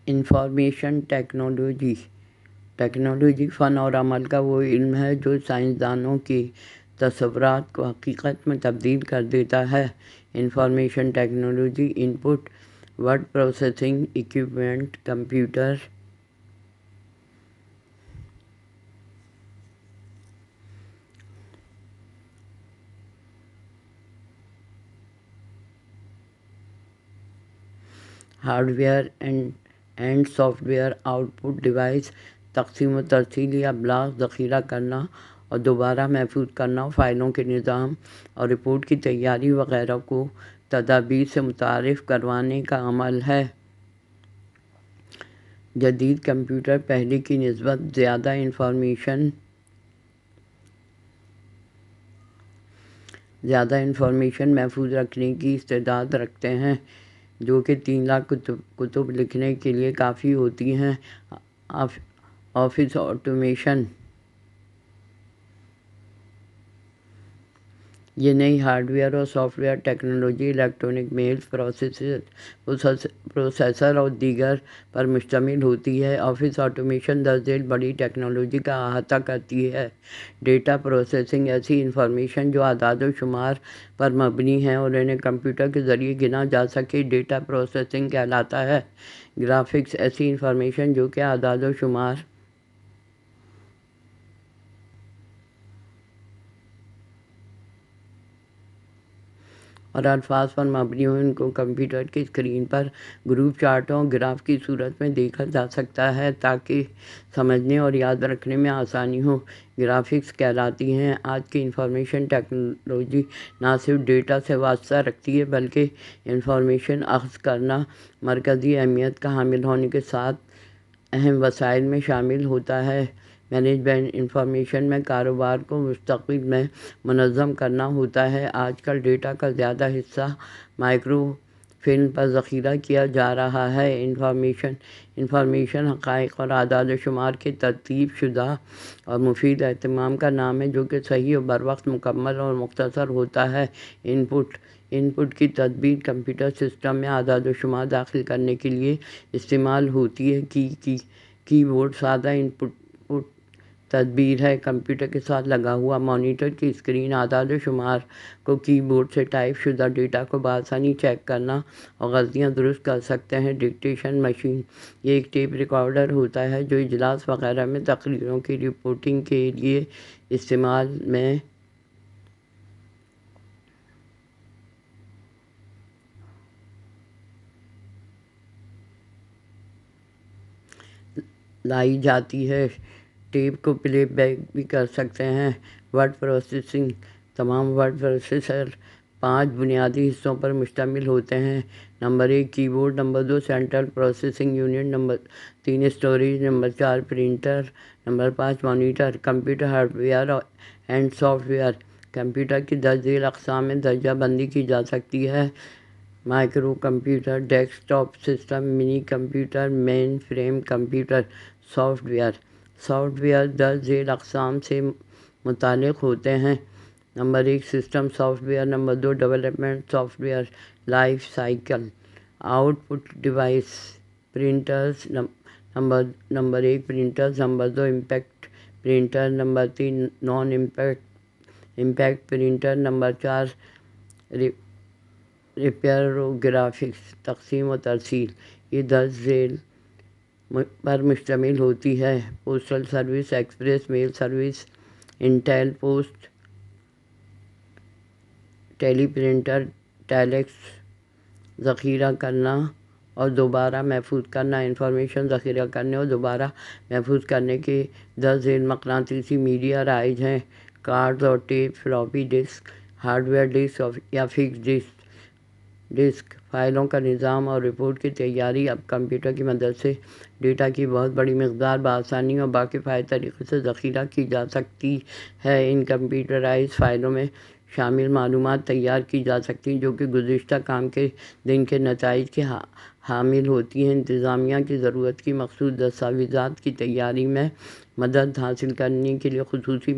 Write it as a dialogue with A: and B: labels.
A: Information technology فن اور عمل کا وہ علم ہے جو سائنسدانوں کی تصورات کو حقیقت میں تبدیل کر دیتا ہے۔ Information technology in put, word processing equipment, computer hard where and soft where out put device, تقسیم و ترسیل یا ابلاغ ذخیرہ کرنا اور دوبارہ محفوظ کرنا، فائلوں کے نظام اور رپورٹ کی تیاری وغیرہ کو تدابیر سے متعارف کروانے کا عمل ہے۔ جدید کمپیوٹر پہلے کی نسبت زیادہ انفارمیشن محفوظ رکھنے کی استعداد رکھتے ہیں، جو کہ 3 لاکھ کتب لکھنے کے لیے کافی ہوتی ہیں۔ آفس آٹومیشن، یہ نئی ہارڈ ویئر اور software technology electronic mail processor اور دیگر پر مشتمل ہوتی ہے۔ آفس آٹومیشن درج ذیل بڑی ٹیکنالوجی کا احاطہ کرتی ہے۔ ڈیٹا پروسیسنگ، ایسی انفارمیشن جو اعداد و شمار پر مبنی ہے اور انہیں کمپیوٹر کے ذریعے گنا جا سکے، ڈیٹا پروسیسنگ کہلاتا ہے۔ گرافکس، ایسی انفارمیشن جو کہ اعداد و شمار اور الفاظ پر مبنی ہو، ان کو کمپیوٹر کی اسکرین پر گروپ چارٹوں اور گراف کی صورت میں دیکھا جا سکتا ہے تاکہ سمجھنے اور یاد رکھنے میں آسانی ہو۔ گرافکس کہلاتی ہیں۔ آج کی انفارمیشن ٹیکنالوجی نہ صرف ڈیٹا سے وابستہ رکھتی ہے بلکہ انفارمیشن اخذ کرنا مرکزی اہمیت کا حامل ہونے کے ساتھ اہم وسائل میں شامل ہوتا ہے۔ مینجمنٹ انفارمیشن میں کاروبار کو مستقبل میں منظم کرنا ہوتا ہے۔ آج کل ڈیٹا کا زیادہ حصہ مائکرو فلم پر ذخیرہ کیا جا رہا ہے۔ انفارمیشن حقائق اور اعداد و شمار کے ترتیب شدہ اور مفید اہتمام کا نام ہے، جو کہ صحیح اور بروقت مکمل اور مختصر ہوتا ہے۔ ان پٹ کی تدبیر کمپیوٹر سسٹم میں اعداد و شمار داخل کرنے کے لیے استعمال ہوتی ہے۔ کی بورڈ سادہ ان پٹ تدبیر ہے۔ کمپیوٹر کے ساتھ لگا ہوا مانیٹر کی اسکرین اعداد و شمار کو کی بورڈ سے ٹائپ شدہ ڈیٹا کو بآسانی چیک کرنا اور غلطیاں درست کر سکتے ہیں۔ ڈکٹیشن مشین، یہ ایک ٹیپ ریکارڈر ہوتا ہے جو اجلاس وغیرہ میں تقریروں کی رپورٹنگ کے لیے استعمال میں لائی جاتی ہے۔ ٹیپ کو پلے بیک بھی کر سکتے ہیں۔ ورڈ پروسیسنگ، تمام ورڈ پروسیسر 5 بنیادی حصوں پر مشتمل ہوتے ہیں۔ نمبر 1 کی board, number 2 central processing unit, number 3 storage, number 4 printer, number 5 monitor. Computer hard where and soft where, computer کی درج ذیل اقسام میں درجہ بندی کی جا سکتی ہے۔ Microcomputer, desktop system, minicomputer, mainframe computer. Software درج ذیل اقسام سے متعلق ہوتے ہیں۔ Number 1 system software, number 2 development software. Life cycle, output device, printers, number 1 printers, number 2 impact printer, number 3 non impact printer, number 4 reprographics, تقسیم و ترسیل، یہ درج ذیل پر مشتمل ہوتی ہے۔ پوسٹل سروس، ایکسپریس میل سروس، انٹیل پوسٹ، ٹیلی printer, telex. ذخیرہ کرنا اور دوبارہ محفوظ کرنا، انفارمیشن ذخیرہ کرنے اور دوبارہ محفوظ کرنے کے درج ذیل مقناطیسی میڈیا رائج ہیں۔ کارڈز اور tape, floppy disk, hardware disk یا فکس ڈسک۔ فائلوں کا نظام اور رپورٹ کی تیاری، اب کمپیوٹر کی مدد سے ڈیٹا کی بہت بڑی مقدار بآسانی اور باکفایت طریقے سے ذخیرہ کی جا سکتی ہے۔ ان کمپیوٹرائز فائلوں میں شامل معلومات تیار کی جا سکتی ہیں جو کہ گزشتہ کام کے دن کے نتائج کی حامل ہوتی ہیں۔ انتظامیہ کی ضرورت کی مخصوص دستاویزات کی تیاری میں مدد حاصل کرنے کے لیے خصوصی